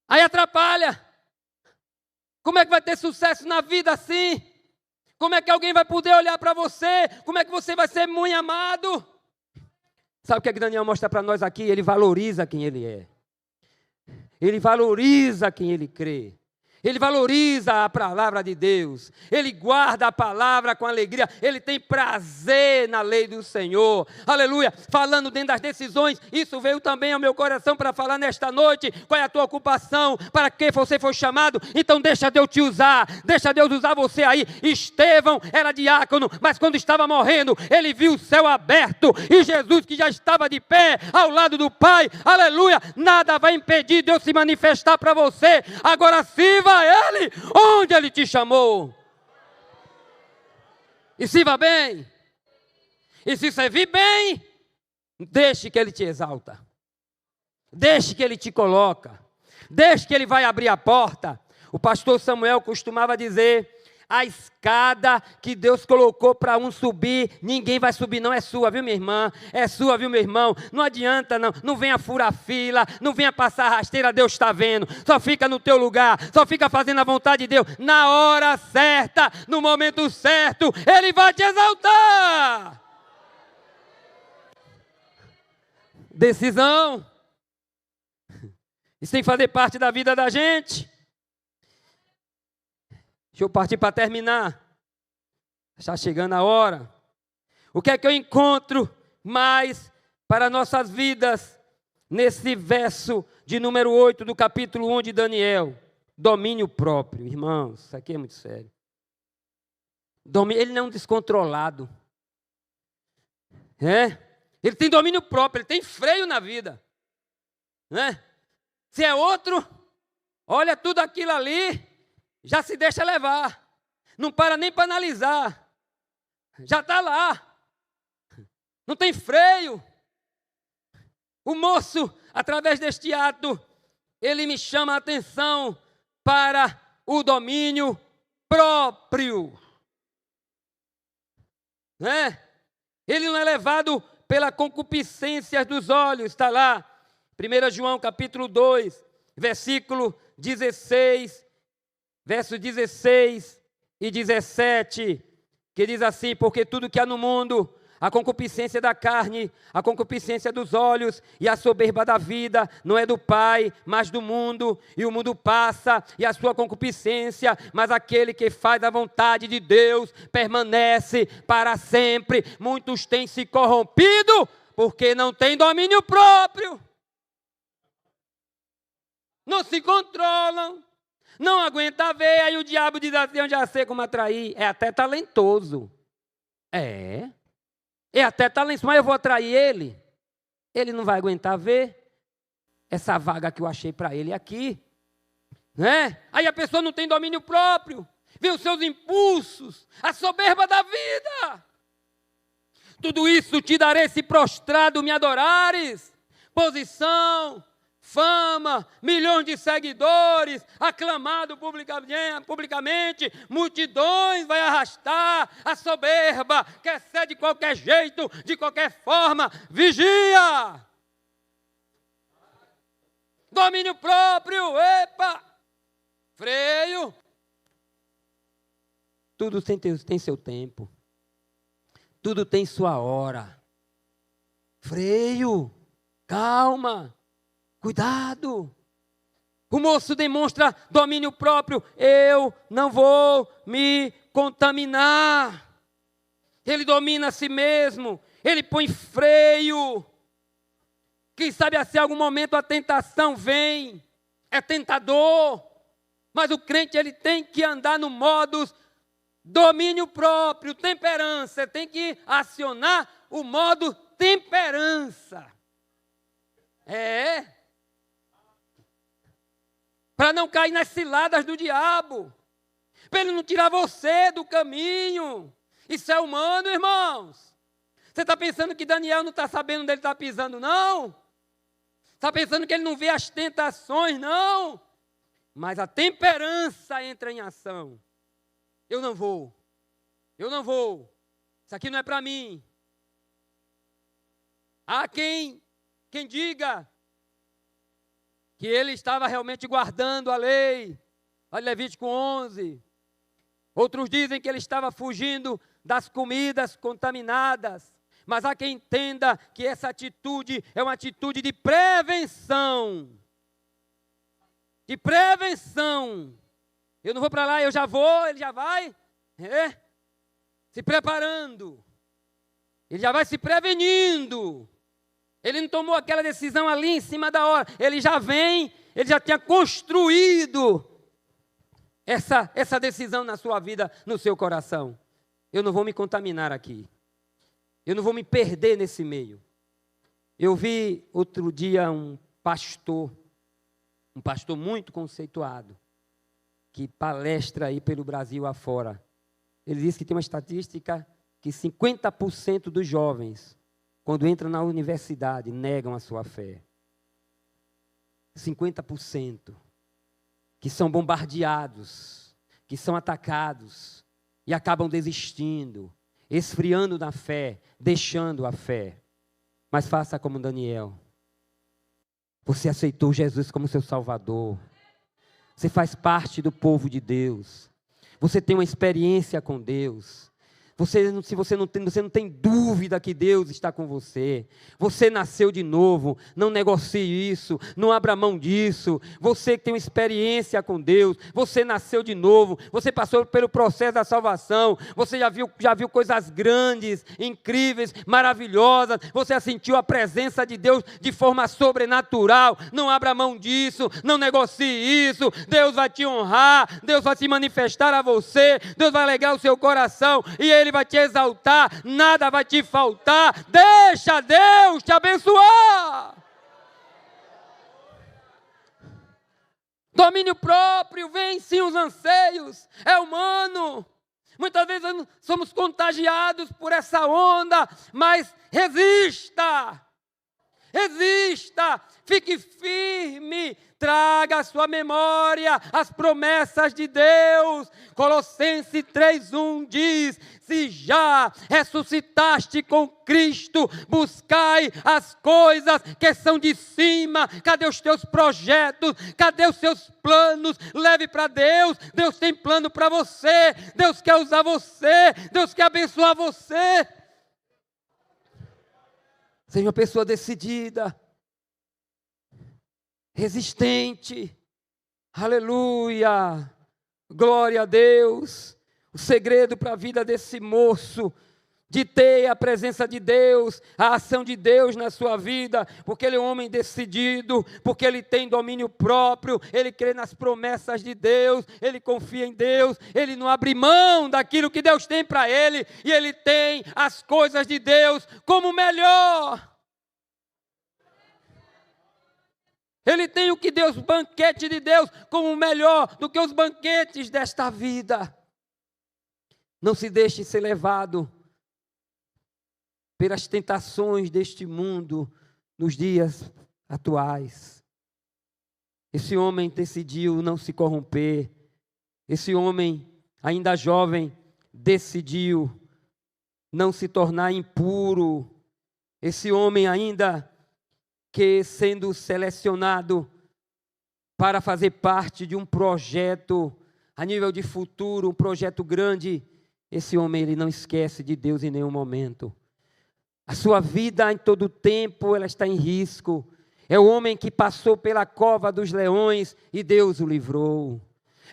Aí atrapalha. Como é que vai ter sucesso na vida assim? Como é que alguém vai poder olhar para você? Como é que você vai ser muito amado? Sabe o que Daniel mostra para nós aqui? Ele valoriza quem ele é. Ele valoriza quem ele crê. Ele valoriza a palavra de Deus. Ele guarda a palavra com alegria. Ele tem prazer na lei do Senhor. Aleluia. Falando dentro das decisões, isso veio também ao meu coração para falar nesta noite. Qual é a tua ocupação? Para que você foi chamado? Então deixa Deus te usar. Deixa Deus usar você aí. Estevão era diácono, mas quando estava morrendo, ele viu o céu aberto. E Jesus, que já estava de pé ao lado do Pai. Aleluia. Nada vai impedir Deus se manifestar para você. Agora sirva a Ele onde Ele te chamou. E sirva bem. E se servir bem, deixe que Ele te exalta. Deixe que Ele te coloca. Deixe que Ele vai abrir a porta. O pastor Samuel costumava dizer: a escada que Deus colocou para um subir, ninguém vai subir, não é sua, viu minha irmã? É sua, viu meu irmão? Não adianta não, não venha furar fila, não venha passar rasteira, Deus está vendo. Só fica no teu lugar, só fica fazendo a vontade de Deus. Na hora certa, no momento certo, Ele vai te exaltar. Decisão. Isso tem que fazer parte da vida da gente. Deixa eu partir para terminar. Está chegando a hora. O que é que eu encontro mais para nossas vidas nesse verso de número 8 do capítulo 1 de Daniel? Domínio próprio. Irmãos, isso aqui é muito sério. Ele não é um descontrolado. Ele tem domínio próprio, ele tem freio na vida. Se é outro, olha tudo aquilo ali, já se deixa levar, não para nem para analisar, já está lá, não tem freio. O moço, através deste ato, ele me chama a atenção para o domínio próprio. Ele não é levado pela concupiscência dos olhos, está lá, 1 João capítulo 2, versículo 16, versos 16 e 17, que diz assim: porque tudo que há no mundo, a concupiscência da carne, a concupiscência dos olhos e a soberba da vida, não é do Pai, mas do mundo, e o mundo passa, e a sua concupiscência, mas aquele que faz a vontade de Deus permanece para sempre. Muitos têm se corrompido, porque não têm domínio próprio, não se controlam, não aguenta ver. Aí o diabo diz assim: eu já sei como atrair. É até talentoso. É até talentoso, mas eu vou atrair ele. Ele não vai aguentar ver essa vaga que eu achei para ele aqui. Aí a pessoa não tem domínio próprio. Vê os seus impulsos, a soberba da vida. Tudo isso te darei se prostrado me adorares. Posição, fama, milhões de seguidores, aclamado publicamente, multidões vai arrastar, a soberba quer ser de qualquer jeito, de qualquer forma. Vigia! Domínio próprio, freio. Tudo tem seu tempo, tudo tem sua hora. Freio, calma. Cuidado. O moço demonstra domínio próprio. Eu não vou me contaminar. Ele domina a si mesmo. Ele põe freio. Quem sabe assim, em algum momento a tentação vem. É tentador. Mas o crente, ele tem que andar no modo domínio próprio, temperança. Tem que acionar o modo temperança. Para não cair nas ciladas do diabo, para ele não tirar você do caminho. Isso é humano, irmãos. Você está pensando que Daniel não está sabendo onde ele está pisando, não? Está pensando que ele não vê as tentações, não? Mas a temperança entra em ação. Eu não vou. Isso aqui não é para mim. Há quem diga que ele estava realmente guardando a lei, olha Levítico 11. Outros dizem que ele estava fugindo das comidas contaminadas. Mas há quem entenda que essa atitude é uma atitude de prevenção. De prevenção. Eu não vou para lá, eu já vou, ele já vai se preparando. Ele já vai se prevenindo. Ele não tomou aquela decisão ali em cima da hora. Ele já vem, ele já tinha construído essa decisão na sua vida, no seu coração. Eu não vou me contaminar aqui. Eu não vou me perder nesse meio. Eu vi outro dia um pastor muito conceituado, que palestra aí pelo Brasil afora. Ele disse que tem uma estatística que 50% dos jovens, quando entram na universidade, negam a sua fé. 50% que são bombardeados, que são atacados e acabam desistindo, esfriando na fé, deixando a fé. Mas faça como Daniel. Você aceitou Jesus como seu Salvador. Você faz parte do povo de Deus. Você tem uma experiência com Deus. Você não tem dúvida que Deus está com você. Você nasceu de novo. Não negocie isso. Não abra mão disso. Você que tem uma experiência com Deus. Você nasceu de novo. Você passou pelo processo da salvação. Você já viu coisas grandes, incríveis, maravilhosas. Você já sentiu a presença de Deus de forma sobrenatural. Não abra mão disso. Não negocie isso. Deus vai te honrar. Deus vai se manifestar a você. Deus vai alegrar o seu coração. E Ele vai te exaltar, nada vai te faltar. Deixa Deus te abençoar. Domínio próprio, vence os anseios, é humano. Muitas vezes somos contagiados por essa onda, mas resista. Resista, fique firme, traga à sua memória as promessas de Deus. Colossenses 3:1 diz: se já ressuscitaste com Cristo, buscai as coisas que são de cima. Cadê os teus projetos? Cadê os seus planos? Leve para Deus. Deus tem plano para você. Deus quer usar você. Deus quer abençoar você. Seja uma pessoa decidida, resistente. Aleluia, glória a Deus. O segredo para a vida desse moço, de ter a presença de Deus, a ação de Deus na sua vida, porque ele é um homem decidido, porque ele tem domínio próprio, ele crê nas promessas de Deus, ele confia em Deus, ele não abre mão daquilo que Deus tem para ele, e ele tem as coisas de Deus como melhor. Ele tem o banquete de Deus como melhor do que os banquetes desta vida. Não se deixe ser levado pelas tentações deste mundo nos dias atuais. Esse homem decidiu não se corromper. Esse homem, ainda jovem, decidiu não se tornar impuro. Esse homem ainda que, sendo selecionado para fazer parte de um projeto a nível de futuro, um projeto grande, esse homem ele não esquece de Deus em nenhum momento. A sua vida em todo tempo ela está em risco. É o homem que passou pela cova dos leões e Deus o livrou.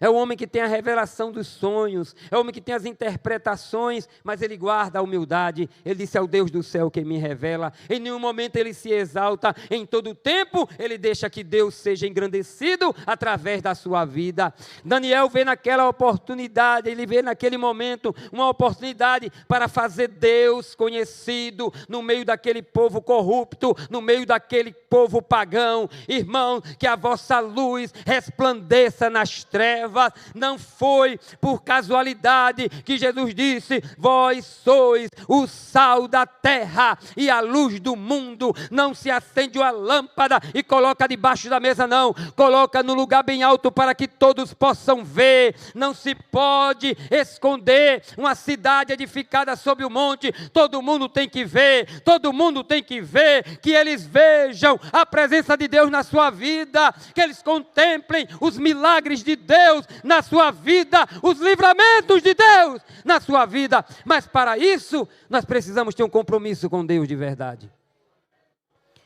É o homem que tem a revelação dos sonhos, é o homem que tem as interpretações, mas ele guarda a humildade. Ele disse ao Deus do céu que me revela. Em nenhum momento ele se exalta, em todo tempo ele deixa que Deus seja engrandecido através da sua vida. Daniel vê naquela oportunidade, ele vê naquele momento uma oportunidade para fazer Deus conhecido no meio daquele povo corrupto, no meio daquele povo pagão. Irmão, que a vossa luz resplandeça nas trevas. Não foi por casualidade que Jesus disse: vós sois o sal da terra e a luz do mundo. Não se acende uma lâmpada e coloca debaixo da mesa, não. Coloca no lugar bem alto para que todos possam ver. Não se pode esconder uma cidade edificada sobre o monte. Todo mundo tem que ver. Todo mundo tem que ver. Que eles vejam a presença de Deus na sua vida. Que eles contemplem os milagres de Deus na sua vida, os livramentos de Deus na sua vida. Mas para isso, nós precisamos ter um compromisso com Deus de verdade.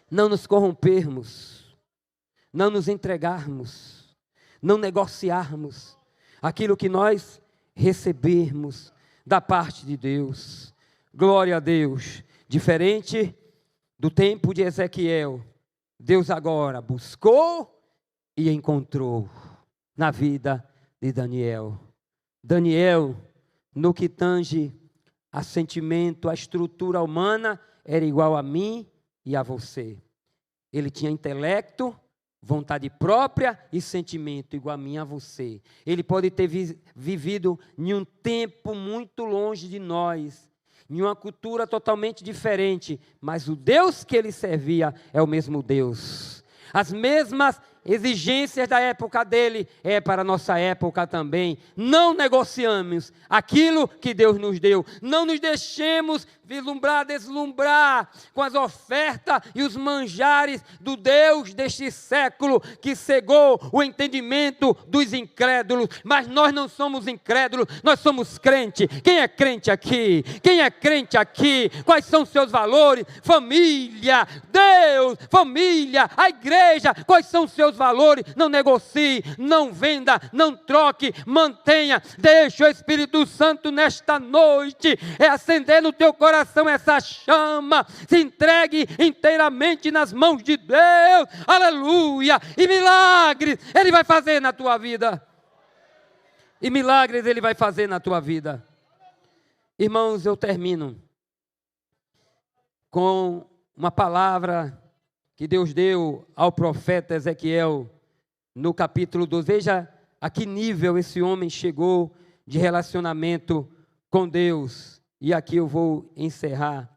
Não nos corrompermos, não nos entregarmos, não negociarmos aquilo que nós recebermos da parte de Deus. Glória a Deus. Diferente do tempo de Ezequiel, Deus agora buscou e encontrou na vida de Daniel. Daniel, no que tange a sentimento, a estrutura humana, era igual a mim e a você. Ele tinha intelecto, vontade própria e sentimento igual a mim e a você. Ele pode ter vivido em um tempo muito longe de nós, em uma cultura totalmente diferente, mas o Deus que ele servia é o mesmo Deus. As mesmas exigências da época dele é para a nossa época também. Não negociamos aquilo que Deus nos deu. Não nos deixemos deslumbrar com as ofertas e os manjares do Deus deste século que cegou o entendimento dos incrédulos. Mas nós não somos incrédulos, nós somos crentes. Quem é crente aqui? Quem é crente aqui? Quais são seus valores? Família, Deus, família, a igreja, quais são seus valores? Não negocie, não venda, não troque, mantenha, deixe o Espírito Santo nesta noite acender no teu coração essa chama, se entregue inteiramente nas mãos de Deus, aleluia, e milagres Ele vai fazer na tua vida, e milagres Ele vai fazer na tua vida. Irmãos, eu termino com uma palavra que Deus deu ao profeta Ezequiel, no capítulo 12, veja a que nível esse homem chegou de relacionamento com Deus. E aqui eu vou encerrar.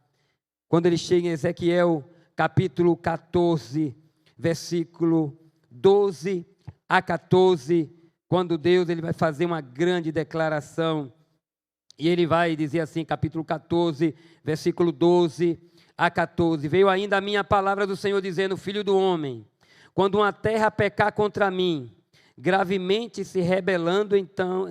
Quando ele chega em Ezequiel, capítulo 14, versículo 12 a 14, quando Deus ele vai fazer uma grande declaração. E ele vai dizer assim, capítulo 14, versículo 12 a 14. Veio ainda a minha palavra do Senhor dizendo: filho do homem, quando uma terra pecar contra mim, gravemente se rebelando, então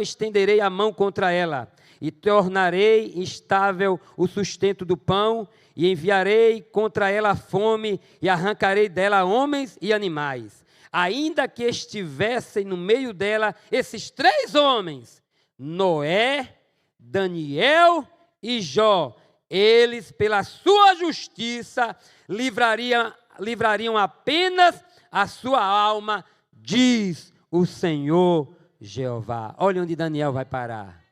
estenderei a mão contra ela, e tornarei instável o sustento do pão, e enviarei contra ela a fome, e arrancarei dela homens e animais. Ainda que estivessem no meio dela esses 3 homens, Noé, Daniel e Jó, eles, pela sua justiça, livrariam apenas a sua alma, diz o Senhor Jeová. Olha onde Daniel vai parar.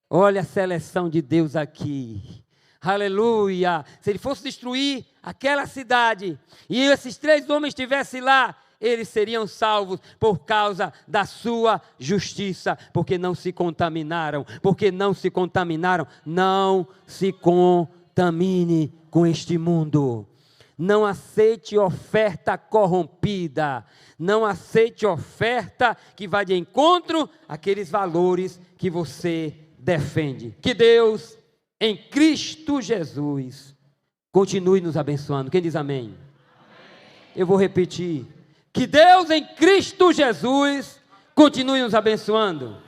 Olha a seleção de Deus aqui. Aleluia. Se ele fosse destruir aquela cidade e esses 3 homens estivessem lá, eles seriam salvos por causa da sua justiça, porque não se contaminaram. Não se contamine com este mundo. Não aceite oferta corrompida. Não aceite oferta que vá de encontro àqueles valores que você defende. Que Deus, em Cristo Jesus, continue nos abençoando. Quem diz amém? Amém. Eu vou repetir. Que Deus, em Cristo Jesus, continue nos abençoando.